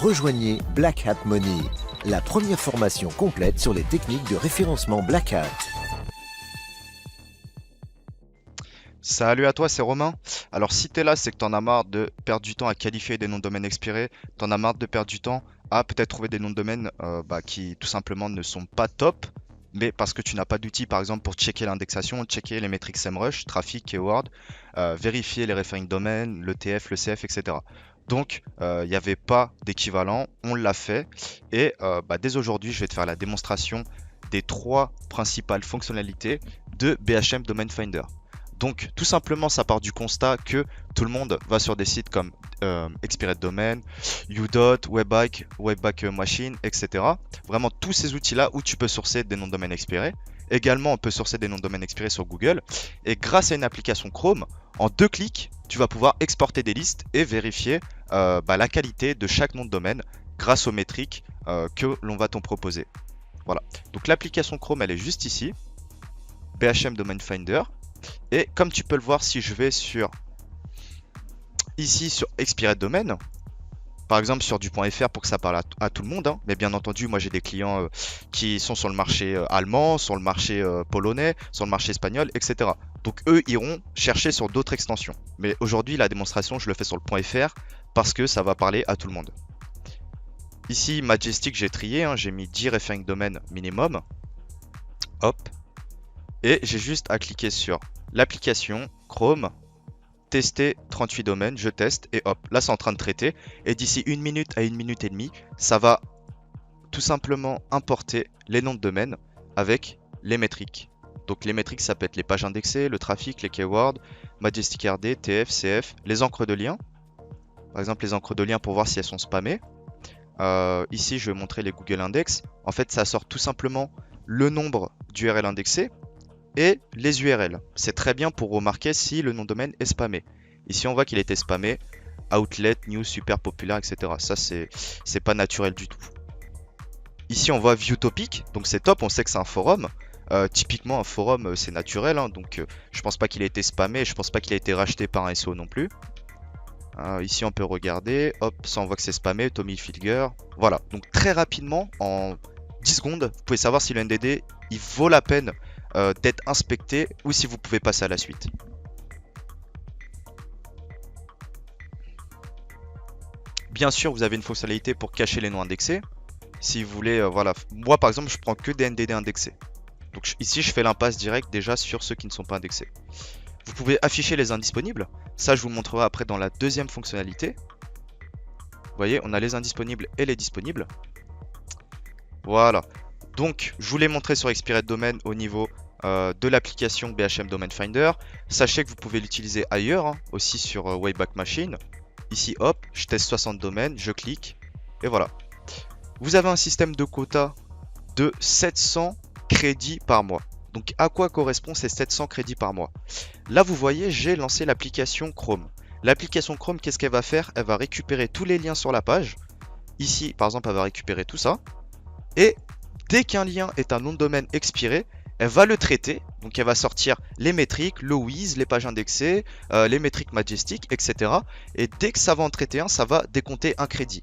Rejoignez Black Hat Money, la première formation complète sur les techniques de référencement Black Hat. Salut à toi, c'est Romain. Alors si t'es là, c'est que t'en as marre de perdre du temps à qualifier des noms de domaine expirés, t'en as marre de perdre du temps à peut-être trouver des noms de domaine qui tout simplement ne sont pas top, mais parce que tu n'as pas d'outils par exemple pour checker l'indexation, checker les métriques SEMrush, trafic, keyword, vérifier les referring domains, le TF, le CF, etc. Donc il n'y avait pas d'équivalent, on l'a fait et dès aujourd'hui je vais te faire la démonstration des 3 principales fonctionnalités de BHM Domain Finder. Donc tout simplement ça part du constat que tout le monde va sur des sites comme Expired Domain, Udot, Webback Machine, etc. Vraiment tous ces outils là où tu peux sourcer des noms de domaine expirés. Également on peut sourcer des noms de domaine expirés sur Google. Et grâce à une application Chrome, en 2 clics, tu vas pouvoir exporter des listes et vérifier la qualité de chaque nom de domaine grâce aux métriques que l'on va t'en proposer. Voilà, donc l'application Chrome elle est juste ici, BHM Domain Finder. Et comme tu peux le voir, si je vais ici sur Expired Domain, par exemple sur du .fr pour que ça parle à tout le monde, hein. Mais bien entendu, moi j'ai des clients qui sont sur le marché allemand, sur le marché polonais, sur le marché espagnol, etc. Donc eux iront chercher sur d'autres extensions. Mais aujourd'hui, la démonstration, je le fais sur le .fr parce que ça va parler à tout le monde. Ici, Majestic, j'ai trié, hein, j'ai mis 10 referring domain minimum. Hop. Et j'ai juste à cliquer sur l'application Chrome, tester 38 domaines, je teste et hop, là c'est en train de traiter. Et d'ici 1 minute à 1 minute et demie, ça va tout simplement importer les noms de domaines avec les métriques. Donc les métriques, ça peut être les pages indexées, le trafic, les keywords, Majestic RD, TF, CF, les encres de lien. Par exemple les encres de lien pour voir si elles sont spammées. Ici je vais montrer les Google Index. En fait ça sort tout simplement le nombre d'URL indexés et les URL. C'est très bien pour remarquer si le nom de domaine est spammé. Ici on voit qu'il a été spammé, outlet, news, super populaire, etc. Ça c'est pas naturel du tout. Ici on voit view topic, donc c'est top, on sait que c'est un forum. Typiquement un forum c'est naturel, hein, donc je pense pas qu'il a été spammé, je pense pas qu'il a été racheté par un SEO non plus. Ici on peut regarder, hop, ça on voit que c'est spammé, Tommy Hilfiger. Voilà, donc très rapidement, en 10 secondes, vous pouvez savoir si le NDD il vaut la peine d'être inspecté ou si vous pouvez passer à la suite. Bien sûr, vous avez une fonctionnalité pour cacher les noms indexés. Si vous voulez, voilà, moi par exemple, je prends que des NDD indexés. Donc ici, je fais l'impasse directe déjà sur ceux qui ne sont pas indexés. Vous pouvez afficher les indisponibles. Ça, je vous montrerai après dans la deuxième fonctionnalité. Vous voyez, on a les indisponibles et les disponibles. Voilà. Donc, je vous l'ai montré sur Expired Domain au niveau de l'application BHM Domain Finder. Sachez que vous pouvez l'utiliser ailleurs, hein, aussi sur Webback Machine. Ici, hop, je teste 60 domaines, je clique, et voilà. Vous avez un système de quota de 700 crédits par mois. Donc, à quoi correspond ces 700 crédits par mois? Là, vous voyez, j'ai lancé l'application Chrome. L'application Chrome, qu'est-ce qu'elle va faire? Elle va récupérer tous les liens sur la page. Ici, par exemple, elle va récupérer tout ça. Et dès qu'un lien est un nom de domaine expiré, elle va le traiter, donc elle va sortir les métriques, le WYSI, les pages indexées, les métriques Majestic, etc. Et dès que ça va en traiter un, ça va décompter un crédit.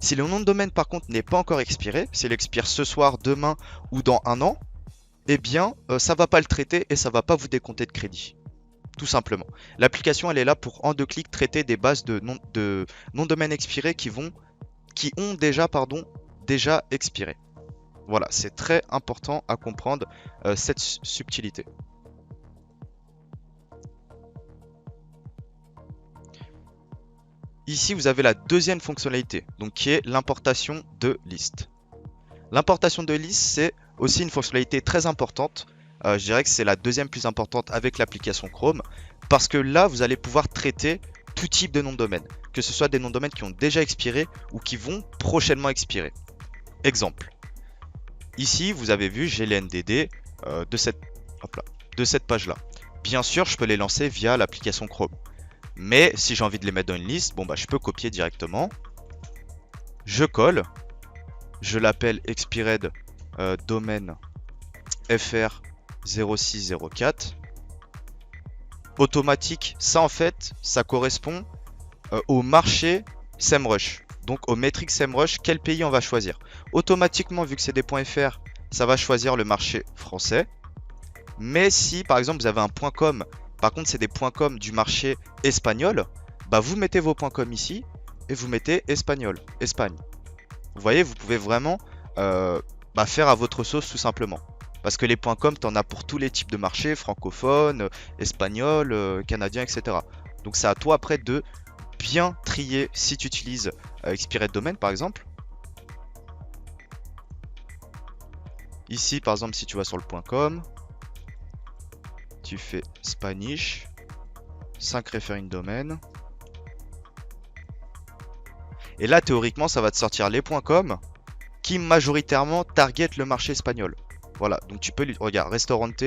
Si le nom de domaine par contre n'est pas encore expiré, s'il expire ce soir, demain ou dans un an, eh bien ça va pas le traiter et ça va pas vous décompter de crédit. Tout simplement. L'application elle est là pour en 2 clics traiter des bases de noms de domaine expirés qui ont déjà expiré. Voilà, c'est très important à comprendre cette subtilité. Ici, vous avez la deuxième fonctionnalité, donc qui est l'importation de listes. L'importation de listes, c'est aussi une fonctionnalité très importante. Je dirais que c'est la deuxième plus importante avec l'application Chrome, parce que là, vous allez pouvoir traiter tout type de nom de domaine, que ce soit des noms de domaine qui ont déjà expiré ou qui vont prochainement expirer. Exemple. Ici, vous avez vu, j'ai les NDD de cette page-là. Bien sûr, je peux les lancer via l'application Chrome. Mais si j'ai envie de les mettre dans une liste, je peux copier directement. Je colle. Je l'appelle Expired Domain FR 0604. Automatique, ça en fait, ça correspond au marché SEMrush. Donc au Metrics SEMrush, quel pays on va choisir? Automatiquement, vu que c'est des .fr, ça va choisir le marché français. Mais si par exemple vous avez un .com, par contre c'est des .com du marché espagnol, bah vous mettez vos .com ici et vous mettez espagnol, Espagne. Vous voyez, vous pouvez vraiment faire à votre sauce tout simplement. Parce que les .com, t'en as pour tous les types de marchés, francophones, espagnols, canadiens, etc. Donc c'est à toi après de bien trier si tu utilises Expired Domain par exemple. Ici par exemple si tu vas sur le .com, tu fais Spanish, 5 referring domain. Et là théoriquement ça va te sortir les .com qui majoritairement target le marché espagnol. Voilà, donc tu peux, regarde, Restaurante,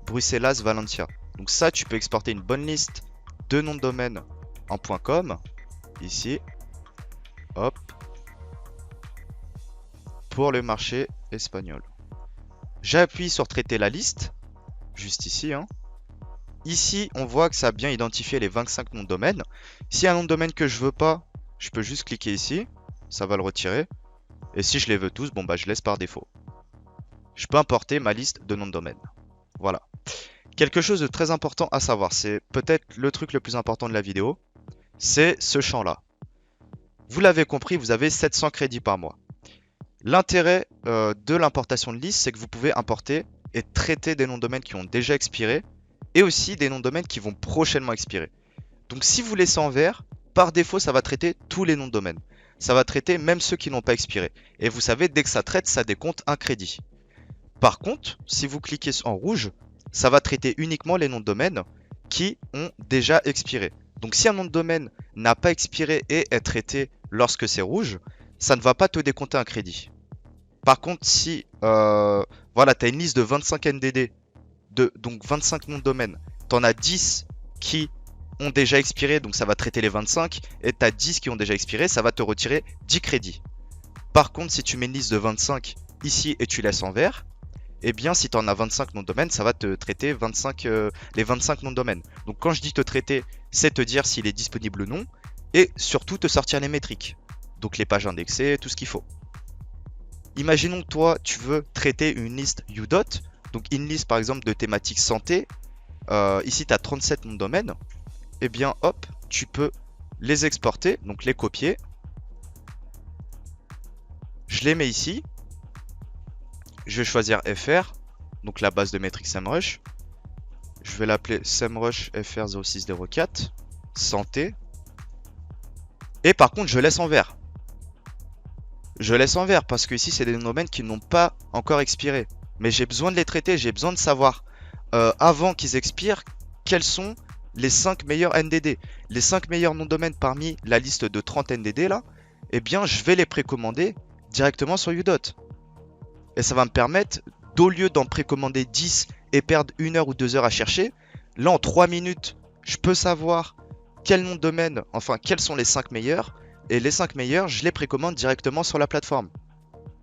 Bruxelas, Valencia. Donc ça tu peux exporter une bonne liste de noms de domaine en .com, ici, hop, pour le marché espagnol. J'appuie sur traiter la liste, juste ici, hein. Ici, on voit que ça a bien identifié les 25 noms de domaine. S'il y a un nom de domaine que je veux pas, je peux juste cliquer ici, ça va le retirer. Et si je les veux tous, bon bah je laisse par défaut. Je peux importer ma liste de noms de domaine. Voilà. Quelque chose de très important à savoir, c'est peut-être le truc le plus important de la vidéo, c'est ce champ-là. Vous l'avez compris, vous avez 700 crédits par mois. L'intérêt de l'importation de liste, c'est que vous pouvez importer et traiter des noms de domaine qui ont déjà expiré et aussi des noms de domaine qui vont prochainement expirer. Donc si vous laissez en vert, par défaut, ça va traiter tous les noms de domaine. Ça va traiter même ceux qui n'ont pas expiré. Et vous savez, dès que ça traite, ça décompte un crédit. Par contre, si vous cliquez en rouge, ça va traiter uniquement les noms de domaine qui ont déjà expiré. Donc si un nom de domaine n'a pas expiré et est traité lorsque c'est rouge, ça ne va pas te décompter un crédit. Par contre, si voilà, tu as une liste de 25 NDD, donc 25 noms de domaine, tu en as 10 qui ont déjà expiré, donc ça va traiter les 25, et tu as 10 qui ont déjà expiré, ça va te retirer 10 crédits. Par contre, si tu mets une liste de 25 ici et tu laisses en vert, eh bien si tu en as 25 noms de domaine, ça va te traiter les 25 noms de domaine. Donc quand je dis te traiter, c'est te dire s'il est disponible ou non, et surtout te sortir les métriques. Donc les pages indexées, tout ce qu'il faut. Imaginons que toi, tu veux traiter une liste UDOT, donc une liste par exemple de thématique santé. Ici, tu as 37 noms de domaine. Eh bien, hop, tu peux les exporter, donc les copier. Je les mets ici. Je vais choisir FR, donc la base de Metrics SEMrush. Je vais l'appeler SEMrush FR0604, santé. Et par contre, je laisse en vert. Je laisse en vert parce que ici, c'est des domaines qui n'ont pas encore expiré. Mais j'ai besoin de les traiter, j'ai besoin de savoir, avant qu'ils expirent, quels sont les 5 meilleurs NDD. Les 5 meilleurs noms de domaine parmi la liste de 30 NDD là, eh bien, je vais les précommander directement sur UDOT. Et ça va me permettre, au lieu d'en précommander 10 et perdre 1 heure ou 2 heures à chercher, là en 3 minutes, je peux savoir quel nom de domaine, enfin quels sont les 5 meilleurs. Et les 5 meilleurs, je les précommande directement sur la plateforme.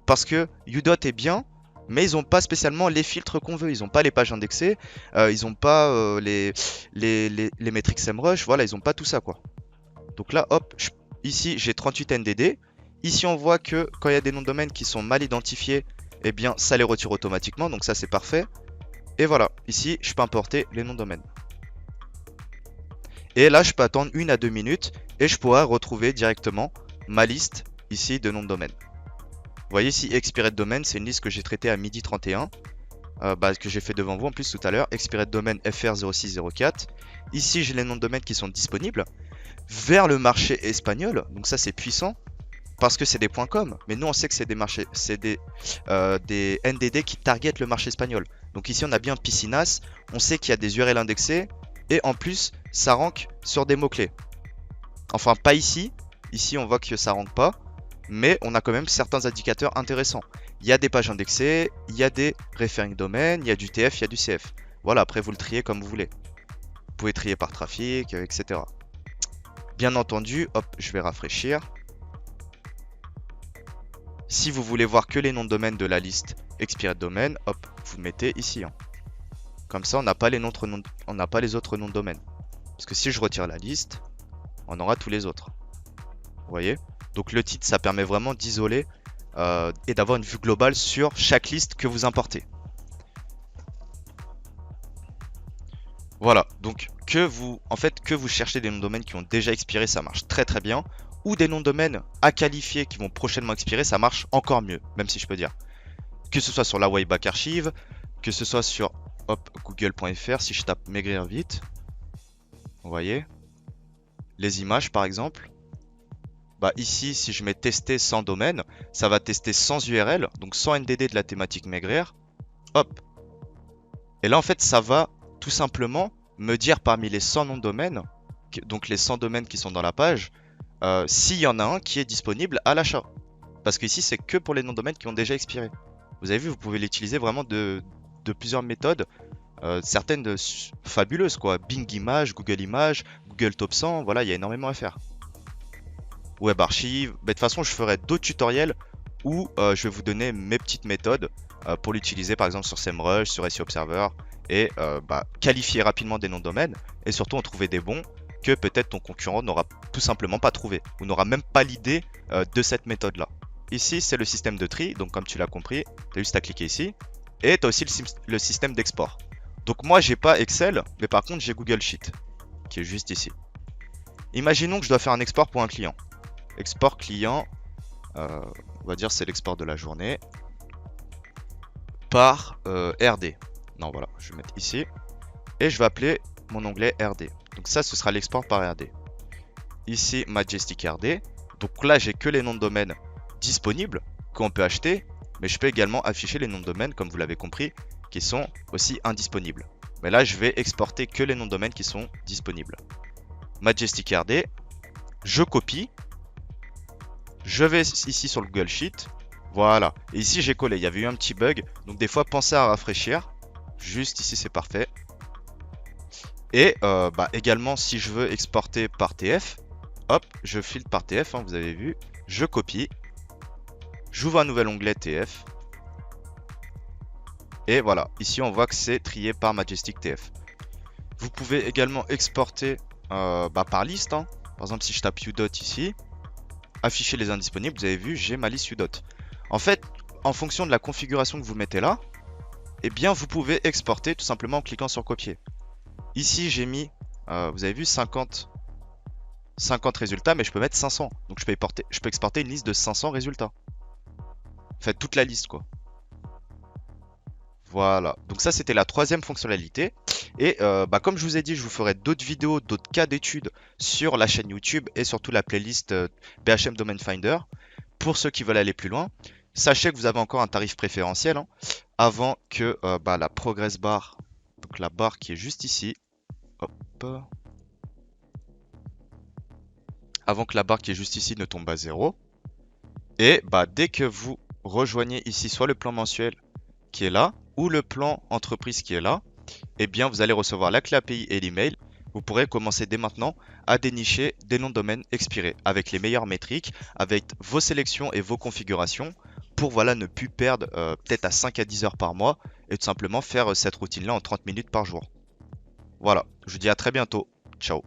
Parce que UDOT est bien, mais ils n'ont pas spécialement les filtres qu'on veut. Ils n'ont pas les pages indexées, ils n'ont pas les métriques SEMrush, voilà, ils n'ont pas tout ça quoi. Donc là, hop, ici j'ai 38 NDD. Ici on voit que quand il y a des noms de domaine qui sont mal identifiés, eh bien ça les retire automatiquement, donc ça c'est parfait. Et voilà, ici je peux importer les noms de domaine. Et là je peux attendre 1 à 2 minutes et je pourrai retrouver directement ma liste ici de noms de domaine. Vous voyez ici Expired Domain, c'est une liste que j'ai traitée à 12h31, que j'ai fait devant vous en plus tout à l'heure. Expired Domain FR0604. Ici j'ai les noms de domaine qui sont disponibles vers le marché espagnol, donc ça c'est puissant. Parce que c'est des .com, mais nous on sait que c'est des marchés, c'est des NDD qui targetent le marché espagnol. Donc ici on a bien Piscinas, on sait qu'il y a des URL indexés, et en plus ça rank sur des mots-clés. Enfin pas ici, ici on voit que ça rank pas, mais on a quand même certains indicateurs intéressants. Il y a des pages indexées, il y a des referring domain, il y a du TF, il y a du CF. Voilà, après vous le triez comme vous voulez. Vous pouvez trier par trafic, etc. Bien entendu, hop, je vais rafraîchir. Si vous voulez voir que les noms de domaine de la liste Expired Domain, hop, vous mettez ici. Hein. Comme ça, on n'a pas les autres noms de domaine. Parce que si je retire la liste, on aura tous les autres. Vous voyez? Donc le titre, ça permet vraiment d'isoler et d'avoir une vue globale sur chaque liste que vous importez. Voilà, donc en fait, que vous cherchez des noms de domaine qui ont déjà expiré, ça marche très très bien. Ou des noms de domaine à qualifier qui vont prochainement expirer, ça marche encore mieux, même si je peux dire. Que ce soit sur la Wayback Archive, que ce soit sur google.fr, si je tape maigrir vite, vous voyez, les images par exemple. Bah ici, si je mets tester sans domaine, ça va tester sans URL, donc sans NDD de la thématique maigrir. Hop. Et là, en fait, ça va tout simplement me dire parmi les 100 noms de domaine, donc les 100 domaines qui sont dans la page, s'il y en a un qui est disponible à l'achat. Parce qu'ici, c'est que pour les noms de domaine qui ont déjà expiré. Vous avez vu, vous pouvez l'utiliser vraiment de plusieurs méthodes, certaines fabuleuses quoi. Bing Images, Google Images, Google Top 100, voilà, il y a énormément à faire. Web Archive, de toute façon, je ferai d'autres tutoriels où je vais vous donner mes petites méthodes pour l'utiliser par exemple sur SEMrush, sur SEO Observer et qualifier rapidement des noms de domaine et surtout en trouver des bons que peut-être ton concurrent n'aura tout simplement pas trouvé ou n'aura même pas l'idée de cette méthode là. Ici c'est le système de tri, donc comme tu l'as compris, tu as juste à cliquer ici et tu as aussi le système d'export. Donc moi j'ai pas Excel mais par contre j'ai Google Sheet qui est juste ici. Imaginons que je dois faire un export pour un client. Export client, on va dire c'est l'export de la journée par RD. Non voilà, je vais mettre ici et je vais appeler mon onglet RD. Donc ça ce sera l'export par RD. Ici Majestic RD. Donc là j'ai que les noms de domaine disponibles qu'on peut acheter, mais je peux également afficher les noms de domaine comme vous l'avez compris qui sont aussi indisponibles. Mais là je vais exporter que les noms de domaine qui sont disponibles. Majestic RD, je copie. Je vais ici sur le Google Sheet. Voilà. Et ici, j'ai collé. Il y avait eu un petit bug. Donc, des fois, pensez à rafraîchir. Juste ici, c'est parfait. Et également, si je veux exporter par TF, hop, je filtre par TF. Hein, vous avez vu. Je copie. J'ouvre un nouvel onglet TF. Et voilà. Ici, on voit que c'est trié par Majestic TF. Vous pouvez également exporter par liste. Hein. Par exemple, si je tape udot ici. Afficher les indisponibles, vous avez vu, j'ai ma liste udot. En fait, en fonction de la configuration que vous mettez là, eh bien, vous pouvez exporter tout simplement en cliquant sur copier. Ici, j'ai mis, vous avez vu, 50 résultats, mais je peux mettre 500. Donc, je peux exporter une liste de 500 résultats. Faites toute la liste, quoi. Voilà. Donc, ça, c'était la troisième fonctionnalité. Et comme je vous ai dit, je vous ferai d'autres vidéos, d'autres cas d'études sur la chaîne YouTube et surtout la playlist BHM Domain Finder. Pour ceux qui veulent aller plus loin, sachez que vous avez encore un tarif préférentiel avant que la progress bar, donc la barre qui est juste ici, hop, avant que la barre qui est juste ici ne tombe à 0. Et dès que vous rejoignez ici soit le plan mensuel qui est là ou le plan entreprise qui est là, eh bien vous allez recevoir la clé API et l'email. Vous pourrez commencer dès maintenant à dénicher des noms de domaine expirés avec les meilleures métriques, avec vos sélections et vos configurations pour ne plus perdre peut-être à 5 à 10 heures par mois et tout simplement faire cette routine là en 30 minutes par jour. Voilà, je vous dis à très bientôt. Ciao.